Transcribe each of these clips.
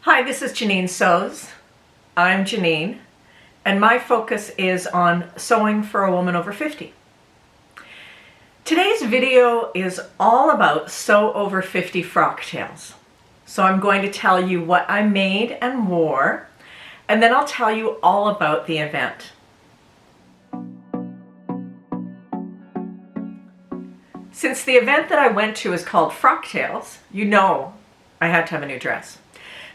Hi, this is Janine Sews. I'm Janine, and my focus is on sewing for a woman over 50. Today's video is all about Sew Over 50 Frocktails. So I'm going to tell you what I made and wore, and then I'll tell you all about the event. Since the event that I went to is called Frocktails, you know I had to have a new dress.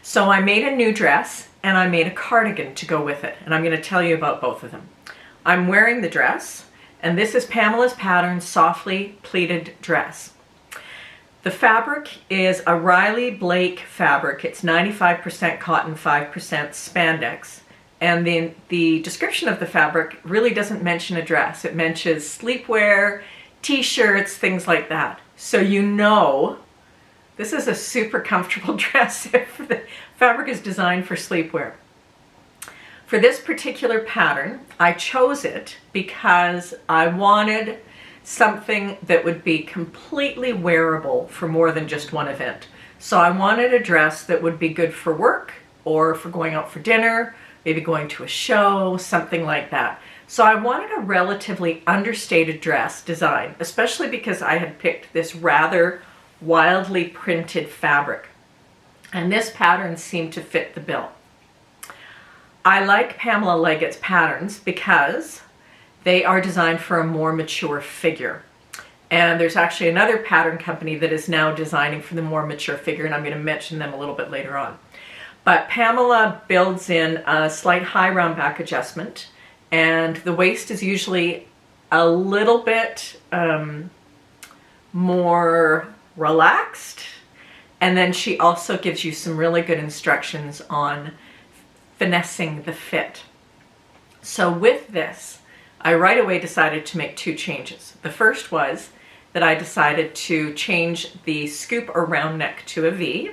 So I made a new dress and I made a cardigan to go with it, and I'm going to tell you about both of them. I'm wearing the dress, and this is Pamela's Pattern Softly Pleated Dress. The fabric is a Riley Blake fabric. It's 95% cotton, 5% spandex. And the description of the fabric really doesn't mention a dress. It mentions sleepwear, t-shirts, things like that. So you know this is a super comfortable dress if the fabric is designed for sleepwear. For this particular pattern, I chose it because I wanted something that would be completely wearable for more than just one event. So I wanted a dress that would be good for work or for going out for dinner, maybe going to a show, something like that. So I wanted a relatively understated dress design, especially because I had picked this rather wildly printed fabric, and this pattern seemed to fit the bill. I like Pamela Leggett's patterns because they are designed for a more mature figure, and there's actually another pattern company that is now designing for the more mature figure, and I'm going to mention them a little bit later on. But Pamela builds in a slight high round back adjustment, and the waist is usually a little bit more relaxed, and then she also gives you some really good instructions on finessing the fit. So with this, I right away decided to make two changes. The first was that I decided to change the scoop or round neck to a V,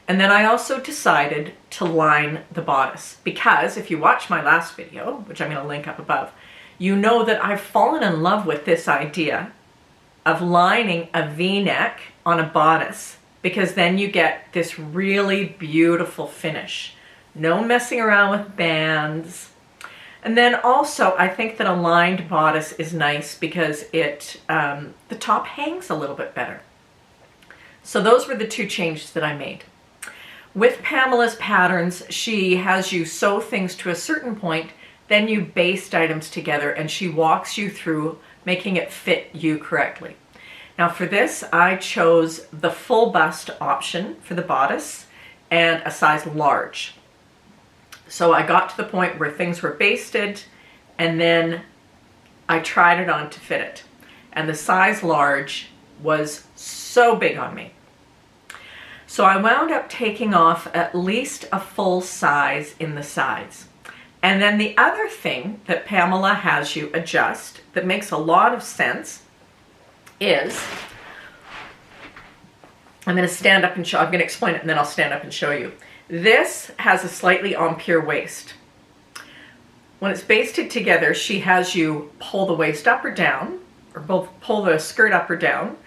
and then I also decided to line the bodice, because if you watch my last video, which I'm going to link up above, you know that I've fallen in love with this idea of lining a V-neck on a bodice, because then you get this really beautiful finish. No messing around with bands. And then also I think that a lined bodice is nice because it the top hangs a little bit better. So those were the two changes that I made. With Pamela's patterns, she has you sew things to a certain point, then you baste items together, and she walks you through making it fit you correctly. Now for this, I chose the full bust option for the bodice and a size large. So I got to the point where things were basted, and then I tried it on to fit it. And the size large was so big on me. So I wound up taking off at least a full size in the sides. And then the other thing that Pamela has you adjust that makes a lot of sense is, I'm going to stand up and show, I'm going to explain it and then I'll stand up and show you. This has a slightly empire waist. When it's basted together, she has you pull the waist up or down, or both pull the skirt up or down,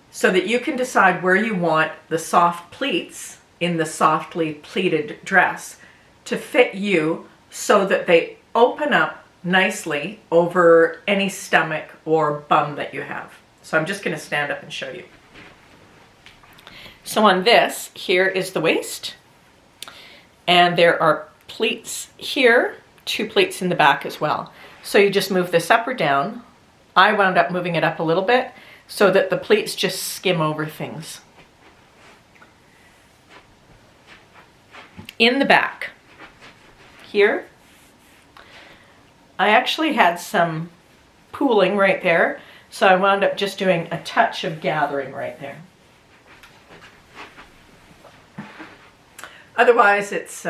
so that you can decide where you want the soft pleats in the softly pleated dress to fit you, so that they open up nicely over any stomach or bum that you have. So I'm just going to stand up and show you. So on this, here is the waist, and there are pleats here, 2 pleats in the back as well. So you just move this up or down. I wound up moving it up a little bit so that the pleats just skim over things. In the back, here, I actually had some pooling right there, so I wound up just doing a touch of gathering right there. Otherwise, it's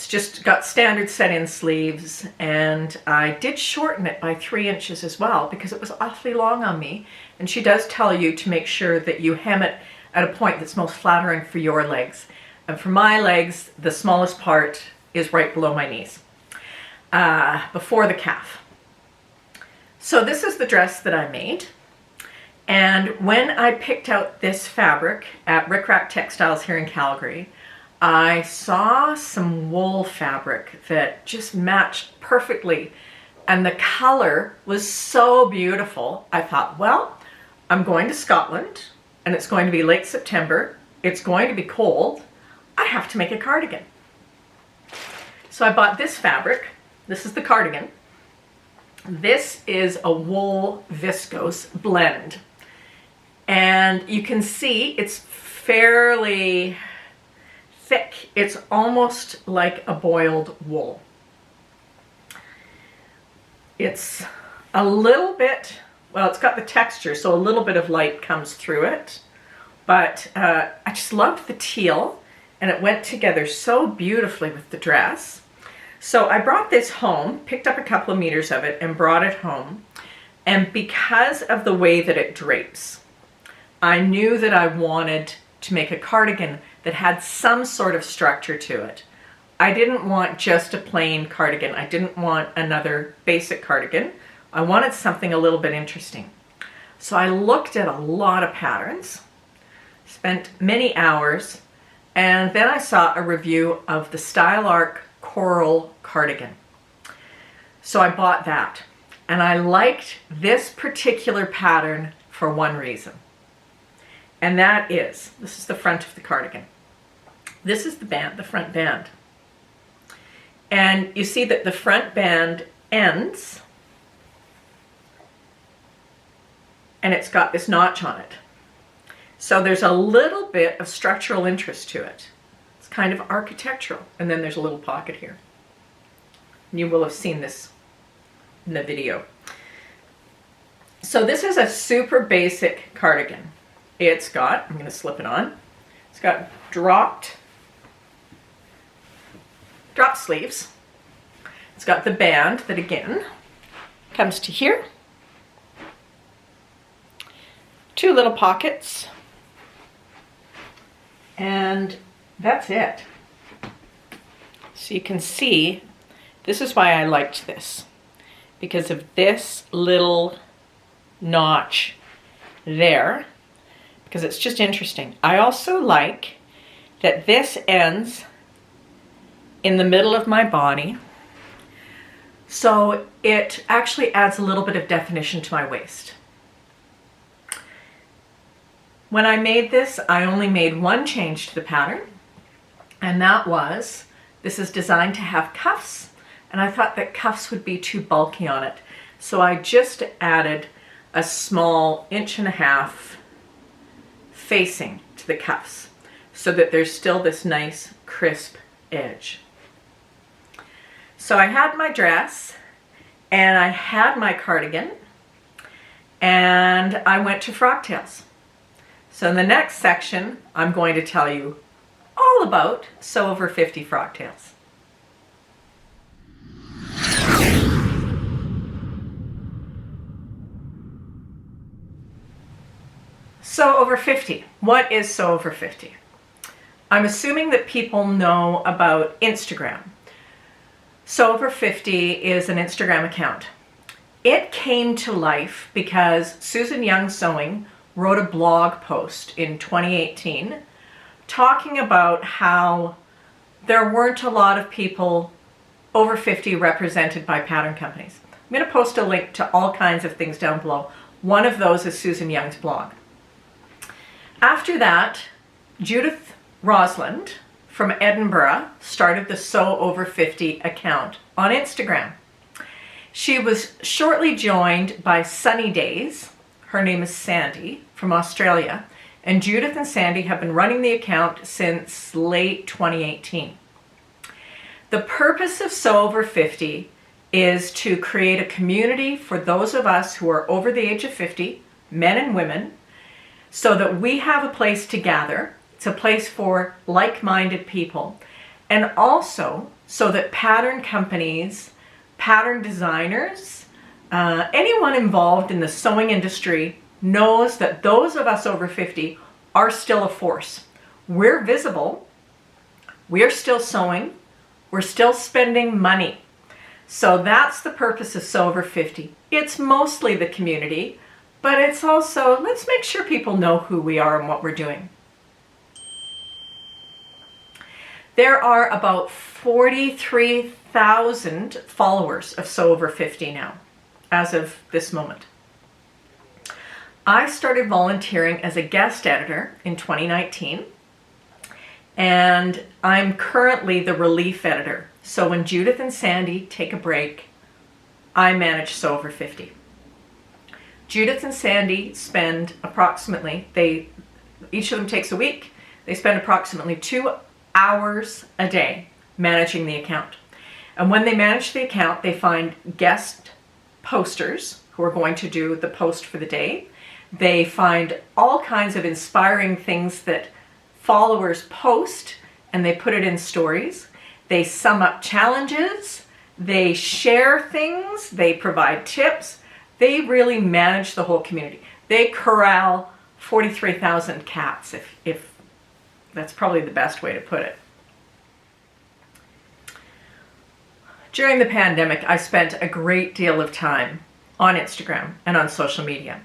just got standard set-in sleeves, and I did shorten it by 3 inches as well because it was awfully long on me. And she does tell you to make sure that you hem it at a point that's most flattering for your legs. And for my legs, the smallest part is right below my knees, before the calf. So this is the dress that I made, And when I picked out this fabric at Rick Rack Textiles here in Calgary, I saw some wool fabric that just matched perfectly. And the color was so beautiful. I thought, well, I'm going to Scotland and it's going to be late September. It's going to be cold. I have to make a cardigan. So I bought this fabric. This is the cardigan. This is a wool viscose blend. And you can see it's fairly thick. It's almost like a boiled wool. It's a little bit, well, it's got the texture, so a little bit of light comes through it. But I just loved the teal, and it went together so beautifully with the dress. So I brought this home, picked up a couple of meters of it, and brought it home. And because of the way that it drapes, I knew that I wanted to make a cardigan that had some sort of structure to it. I didn't want just a plain cardigan. I didn't want another basic cardigan. I wanted something a little bit interesting. So I looked at a lot of patterns, spent many hours, and then I saw a review of the Style Arc Coral cardigan. So I bought that. And I liked this particular pattern for one reason. And that is, this is the front of the cardigan. This is the band, the front band. And you see that the front band ends and it's got this notch on it. So there's a little bit of structural interest to it. It's kind of architectural. And then there's a little pocket here. You will have seen this in the video. So this is a super basic cardigan. It's got, I'm going to slip it on, it's got dropped sleeves. It's got the band that again comes to here. Two little pockets. And that's it. So you can see, this is why I liked this. Because of this little notch there. Because it's just interesting. I also like that this ends in the middle of my body. So it actually adds a little bit of definition to my waist. When I made this, I only made one change to the pattern. And that was, this is designed to have cuffs. And I thought that cuffs would be too bulky on it. So I just added a small 1.5 inch facing to the cuffs so that there's still this nice crisp edge. So I had my dress and I had my cardigan and I went to Frocktails. So in the next section, I'm going to tell you all about Sew Over 50 Frocktails. Sew Over 50. What is Sew Over 50? I'm assuming that people know about Instagram. Sew Over 50 is an Instagram account. It came to life because Susan Young Sewing wrote a blog post in 2018 talking about how there weren't a lot of people over 50 represented by pattern companies. I'm going to post a link to all kinds of things down below. One of those is Susan Young's blog. After that, Judith Rosland from Edinburgh started the Sew Over 50 account on Instagram. She was shortly joined by Sunny Days, her name is Sandy, from Australia, and Judith and Sandy have been running the account since late 2018. The purpose of Sew Over 50 is to create a community for those of us who are over the age of 50, men and women, so that we have a place to gather. It's a place for like-minded people, and also so that pattern companies, pattern designers, anyone involved in the sewing industry knows that those of us over 50 are still a force. We're visible, we're still sewing, we're still spending money. So that's the purpose of Sew Over 50. It's mostly the community, but it's also, let's make sure people know who we are and what we're doing. There are about 43,000 followers of Sew Over 50 now, as of this moment. I started volunteering as a guest editor in 2019, and I'm currently the relief editor. So when Judith and Sandy take a break, I manage Sew Over 50. Judith and Sandy spend approximately, each of them takes a week, they spend approximately 2 hours a day managing the account. And when they manage the account, they find guest posters who are going to do the post for the day. They find all kinds of inspiring things that followers post, and they put it in stories. They sum up challenges, they share things, they provide tips. They really manage the whole community. They corral 43,000 cats, if that's probably the best way to put it. During the pandemic, I spent a great deal of time on Instagram and on social media.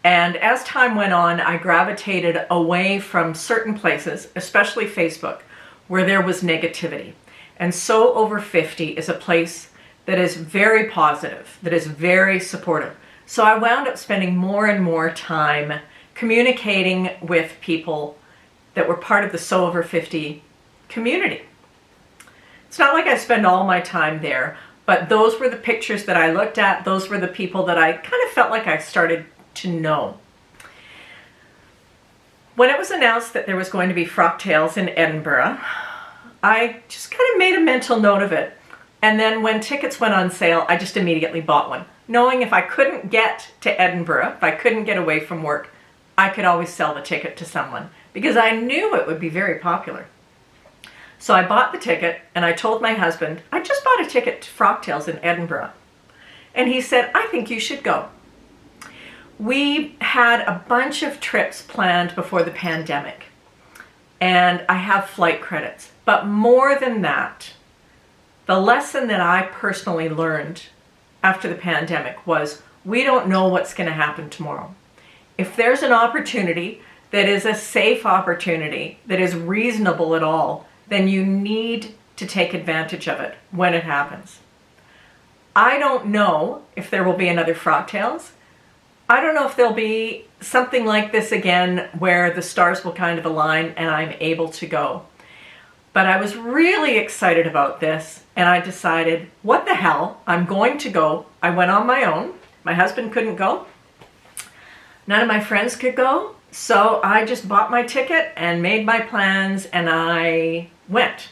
And as time went on, I gravitated away from certain places, especially Facebook, where there was negativity. And Sew Over 50 is a place that is very positive, that is very supportive. So I wound up spending more and more time communicating with people that were part of the Sew Over 50 community. It's not like I spend all my time there, but those were the pictures that I looked at. Those were the people that I kind of felt like I started to know. When it was announced that there was going to be Frocktails in Edinburgh, I just kind of made a mental note of it. And then when tickets went on sale, I just immediately bought one, knowing if I couldn't get to Edinburgh, if I couldn't get away from work, I could always sell the ticket to someone, because I knew it would be very popular. So I bought the ticket, and I told my husband, I just bought a ticket to Frocktails in Edinburgh. And he said, I think you should go. We had a bunch of trips planned before the pandemic, and I have flight credits. But more than that, the lesson that I personally learned after the pandemic was, we don't know what's going to happen tomorrow. If there's an opportunity that is a safe opportunity, that is reasonable at all, then you need to take advantage of it when it happens. I don't know if there will be another Frocktails. I don't know if there'll be something like this again where the stars will kind of align and I'm able to go. But I was really excited about this, and I decided, what the hell, I'm going to go. I went on my own. My husband couldn't go. None of my friends could go. So I just bought my ticket and made my plans, and I went.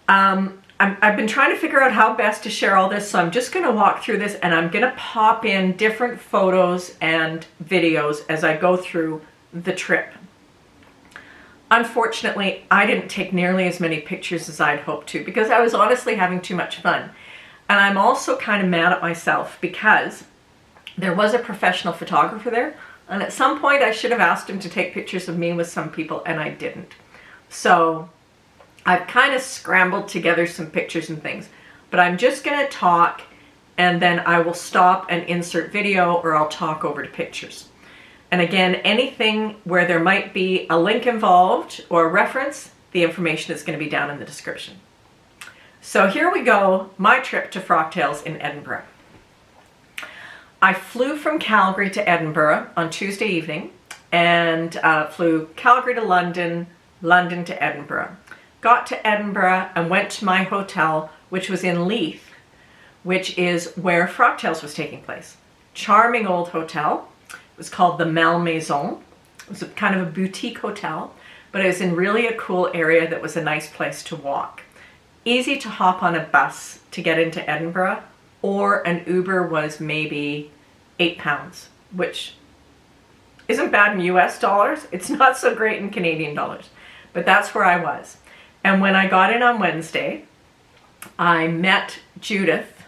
I've been trying to figure out how best to share all this, so I'm just going to walk through this, and I'm going to pop in different photos and videos as I go through the trip. Unfortunately, I didn't take nearly as many pictures as I'd hoped to, because I was honestly having too much fun. And I'm also kind of mad at myself because there was a professional photographer there, and at some point I should have asked him to take pictures of me with some people, and I didn't. So I've kind of scrambled together some pictures and things, but I'm just going to talk, and then I will stop and insert video, or I'll talk over to pictures. And again, anything where there might be a link involved or a reference, the information is going to be down in the description. So here we go, my trip to Frocktails in Edinburgh. I flew from Calgary to Edinburgh on Tuesday evening, and flew Calgary to London, London to Edinburgh. Got to Edinburgh and went to my hotel, which was in Leith, which is where Frocktails was taking place. Charming old hotel. It was called the Malmaison. It was kind of a boutique hotel, but it was in really a cool area that was a nice place to walk. Easy to hop on a bus to get into Edinburgh, or an Uber was maybe £8, which isn't bad in US dollars. It's not so great in Canadian dollars, but that's where I was. And when I got in on Wednesday, I met Judith,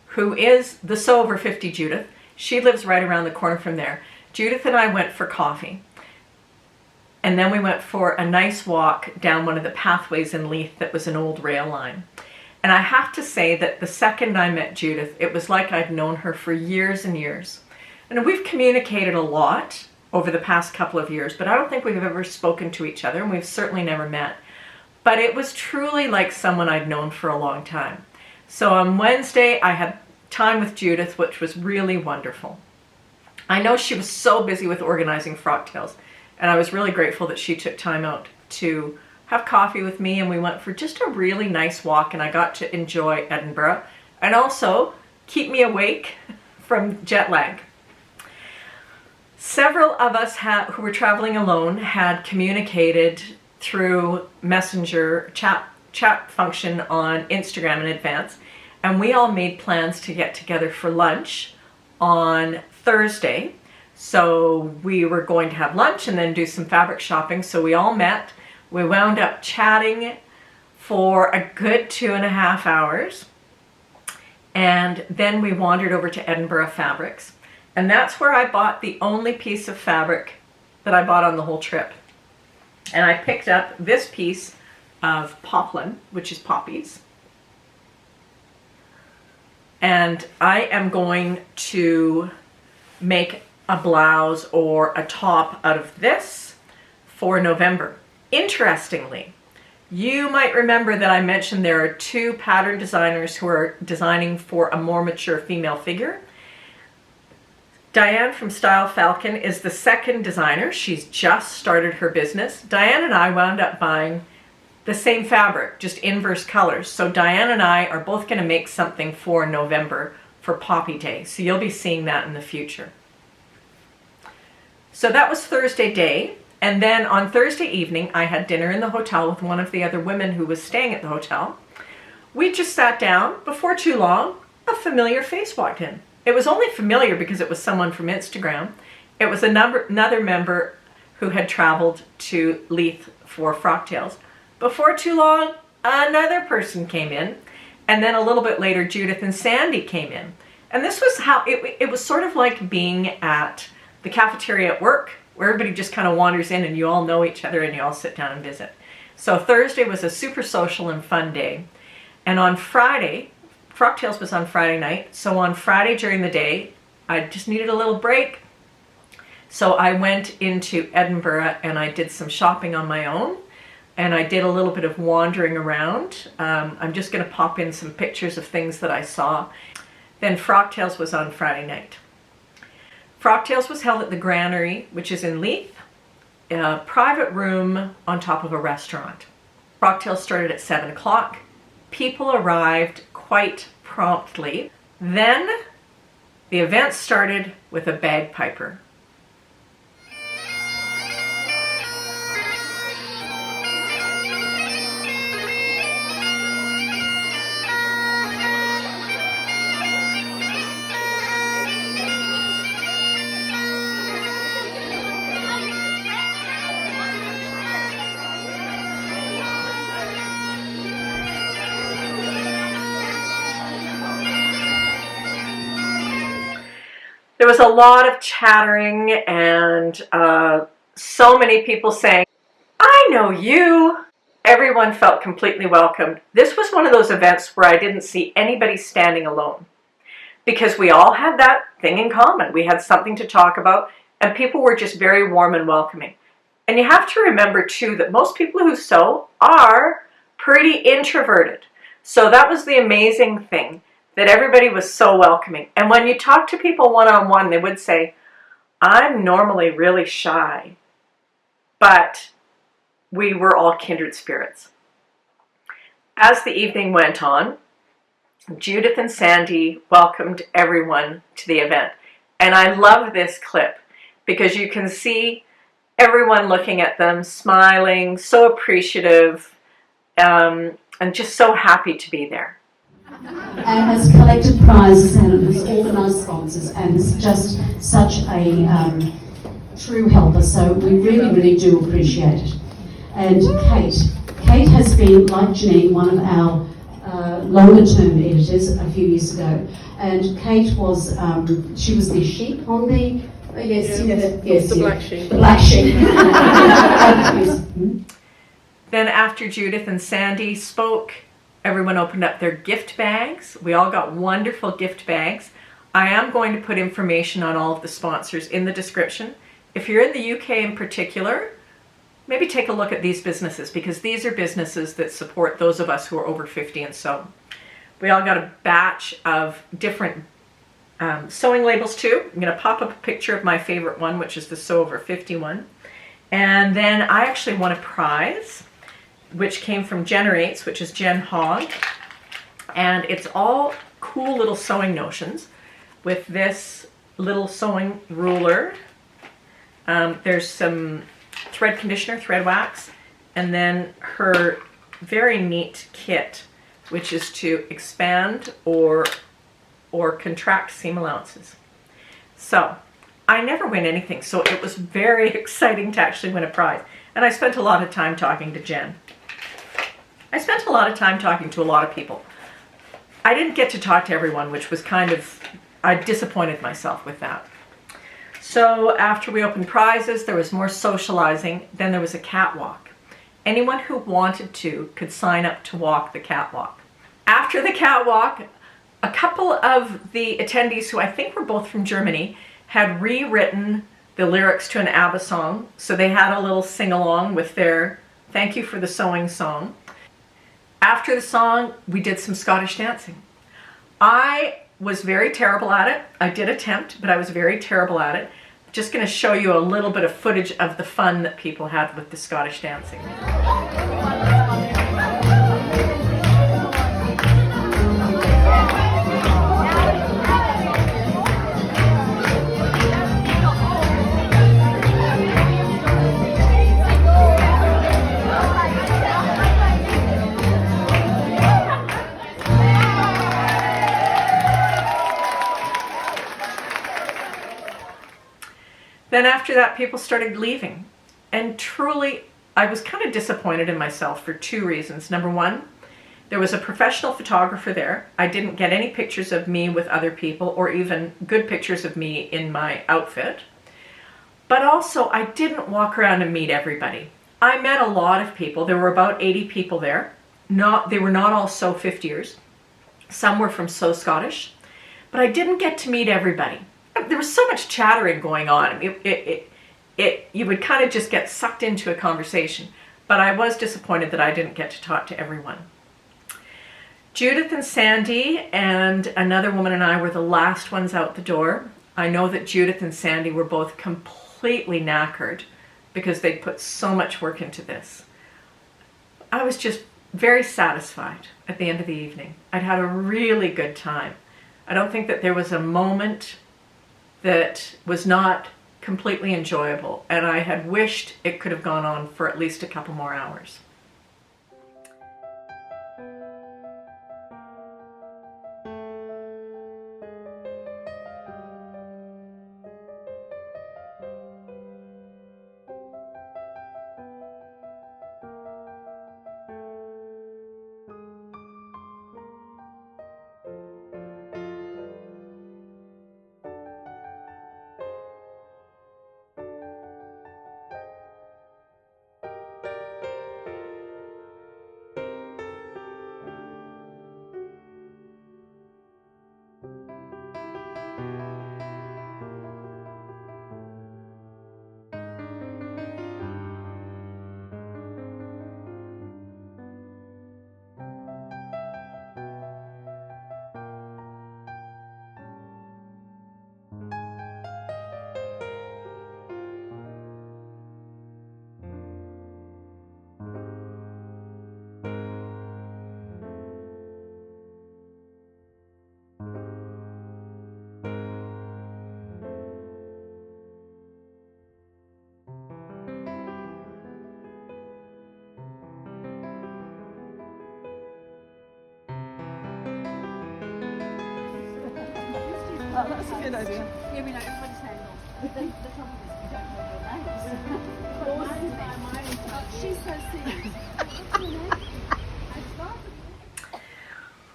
who is the Sew Over 50 Judith. She lives right around the corner from there. Judith and I went for coffee, and then we went for a nice walk down one of the pathways in Leith that was an old rail line. And I have to say that the second I met Judith, it was like I'd known her for years and years. And we've communicated a lot over the past couple of years, but I don't think we've ever spoken to each other, and we've certainly never met. But it was truly like someone I'd known for a long time. So on Wednesday, I had time with Judith, which was really wonderful. I know she was so busy with organizing Frocktails, and I was really grateful that she took time out to have coffee with me, and we went for just a really nice walk, and I got to enjoy Edinburgh and also keep me awake from jet lag. Several of us who were traveling alone had communicated through Messenger chat function on Instagram in advance, and we all made plans to get together for lunch on Thursday. So we were going to have lunch and then do some fabric shopping. So we all met. We wound up chatting for a good 2.5 hours. And then we wandered over to Edinburgh Fabrics. And that's where I bought the only piece of fabric that I bought on the whole trip. And I picked up this piece of poplin, which is poppies. And I am going to make a blouse or a top out of this for November. Interestingly, you might remember that I mentioned there are 2 pattern designers who are designing for a more mature female figure. Diane from Style Falcon is the second designer. She's just started her business. Diane and I wound up buying the same fabric, just inverse colors. So Diane and I are both going to make something for November for Poppy Day. So you'll be seeing that in the future. So that was Thursday day. And then on Thursday evening, I had dinner in the hotel with one of the other women who was staying at the hotel. We just sat down. Before too long, a familiar face walked in. It was only familiar because it was someone from Instagram. It was another member who had traveled to Leith for Frocktails. Before too long, another person came in. And then a little bit later, Judith and Sandy came in. And this was how it was sort of like being at the cafeteria at work, where everybody just kind of wanders in and you all know each other and you all sit down and visit. So Thursday was a super social and fun day. And on Friday, Frocktails was on Friday night. So on Friday during the day, I just needed a little break. So I went into Edinburgh and I did some shopping on my own. And I did a little bit of wandering around. I'm just going to pop in some pictures of things that I saw. Then Frocktails was on Friday night. Frocktails was held at the Granary, which is in Leith, a private room on top of a restaurant. Frocktails started at 7 o'clock. People arrived quite promptly. Then the event started with a bagpiper. There was a lot of chattering and so many people saying, "I know you." Everyone felt completely welcomed. This was one of those events where I didn't see anybody standing alone because we all had that thing in common. We had something to talk about and people were just very warm and welcoming. And you have to remember too that most people who sew are pretty introverted. So that was the amazing thing, that everybody was so welcoming. And when you talk to people one-on-one, they would say, "I'm normally really shy," but we were all kindred spirits. As the evening went on, Judith and Sandy welcomed everyone to the event. And I love this clip because you can see everyone looking at them, smiling, so appreciative, and just so happy to be there. And has collected prizes and has organised sponsors and is just such a true helper. So we really, really do appreciate it. And Kate has been, like Janine, one of our longer term editors a few years ago. And Kate was, she was the sheep on the, the black sheep. The black sheep. Then after Judith and Sandy spoke, everyone opened up their gift bags. We all got wonderful gift bags. I am going to put information on all of the sponsors in the description. If you're in the UK in particular, maybe take a look at these businesses, because these are businesses that support those of us who are over 50 and sew. We all got a batch of different sewing labels too. I'm going to pop up a picture of my favorite one, which is the Sew Over 50 one. And then I actually won a prize, which came from Generates, which is Jen Hogg. And it's all cool little sewing notions with this little sewing ruler. There's some thread conditioner, thread wax, and then her very neat kit, which is to expand or contract seam allowances. So I never win anything, so it was very exciting to actually win a prize. And I spent a lot of time talking to Jen. I spent a lot of time talking to a lot of people. I didn't get to talk to everyone, which was kind of, I disappointed myself with that. So after we opened prizes, there was more socializing. Then there was a catwalk. Anyone who wanted to could sign up to walk the catwalk. After the catwalk, a couple of the attendees, who I think were both from Germany, had rewritten the lyrics to an ABBA song. So they had a little sing-along with their Thank You for the Sewing song. After the song, we did some Scottish dancing. I was very terrible at it. I did attempt, but I was very terrible at it. Just going to show you a little bit of footage of the fun that people had with the Scottish dancing. Then after that, people started leaving. And truly, I was kind of disappointed in myself for two reasons. Number one, there was a professional photographer there. I didn't get any pictures of me with other people, or even good pictures of me in my outfit. But also, I didn't walk around and meet everybody. I met a lot of people. There were about 80 people there. They were not all Sew 50ers. Some were from Sew Scottish. But I didn't get to meet everybody. There was so much chattering going on. You would kind of just get sucked into a conversation. But I was disappointed that I didn't get to talk to everyone. Judith and Sandy and another woman and I were the last ones out the door. I know that Judith and Sandy were both completely knackered because they'd put so much work into this. I was just very satisfied at the end of the evening. I'd had a really good time. I don't think that there was a moment that was not completely enjoyable, and I had wished it could have gone on for at least a couple more hours. Oh, that's a good idea. Yeah, we know everyone's handle. The trouble is we don't know your names. She's so serious.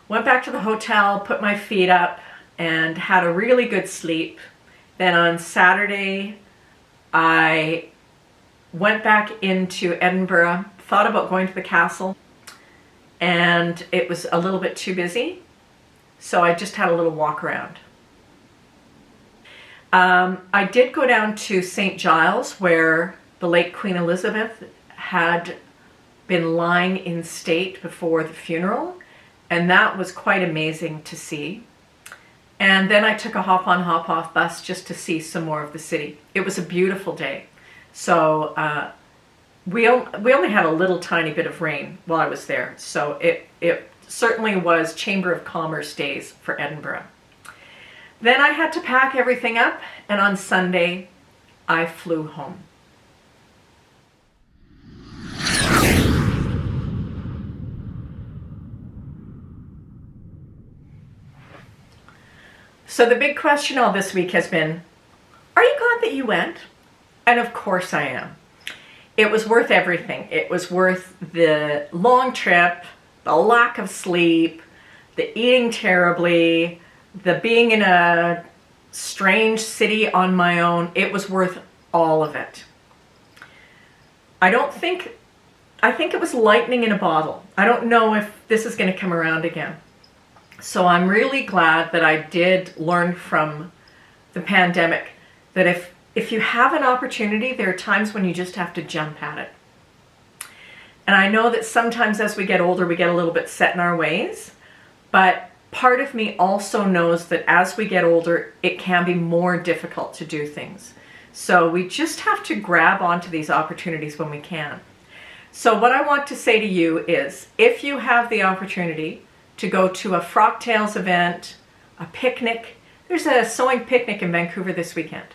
Went back to the hotel, put my feet up, and had a really good sleep. Then on Saturday, I went back into Edinburgh, thought about going to the castle, and it was a little bit too busy, so I just had a little walk around. I did go down to St. Giles, where the late Queen Elizabeth had been lying in state before the funeral, and that was quite amazing to see. And then I took a hop-on, hop-off bus just to see some more of the city. It was a beautiful day. So we only had a little tiny bit of rain while I was there. So it certainly was Chamber of Commerce days for Edinburgh. Then I had to pack everything up, and on Sunday I flew home. So the big question all this week has been, are you glad that you went? And of course I am. It was worth everything. It was worth the long trip, the lack of sleep, the eating terribly, the being in a strange city on my own. It was worth all of it. I think it was lightning in a bottle. I don't know if this is going to come around again. So I'm really glad that I did learn from the pandemic that if you have an opportunity, there are times when you just have to jump at it. And I know that sometimes as we get older, we get a little bit set in our ways, but part of me also knows that as we get older, it can be more difficult to do things. So we just have to grab onto these opportunities when we can. So what I want to say to you is, if you have the opportunity to go to a Frocktails event, a picnic, there's a sewing picnic in Vancouver this weekend,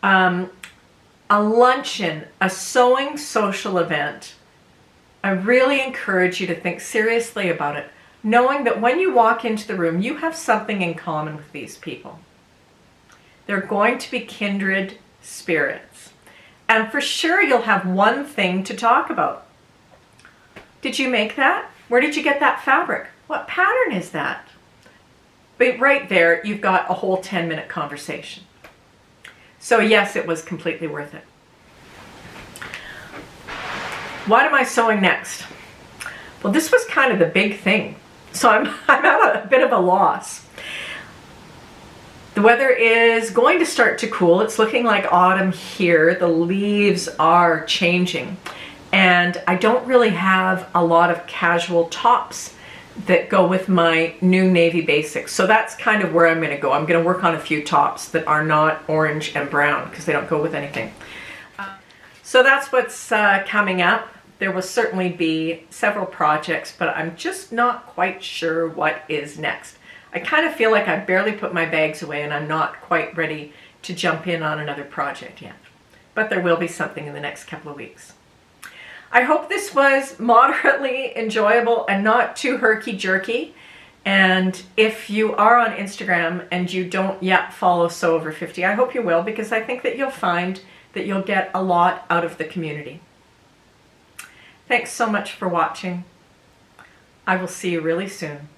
a luncheon, a sewing social event, I really encourage you to think seriously about it, knowing that when you walk into the room, you have something in common with these people. They're going to be kindred spirits. And for sure, you'll have one thing to talk about. Did you make that? Where did you get that fabric? What pattern is that? But right there, you've got a whole 10-minute conversation. So yes, it was completely worth it. What am I sewing next? Well, this was kind of the big thing. So I'm at a bit of a loss. The weather is going to start to cool. It's looking like autumn here. The leaves are changing. And I don't really have a lot of casual tops that go with my new navy basics. So that's kind of where I'm going to go. I'm going to work on a few tops that are not orange and brown because they don't go with anything. So that's what's coming up. There will certainly be several projects, but I'm just not quite sure what is next. I kind of feel like I barely put my bags away and I'm not quite ready to jump in on another project yet. But there will be something in the next couple of weeks. I hope this was moderately enjoyable and not too herky-jerky. And if you are on Instagram and you don't yet follow Sew Over 50, I hope you will, because I think that you'll find that you'll get a lot out of the community. Thanks so much for watching. I will see you really soon.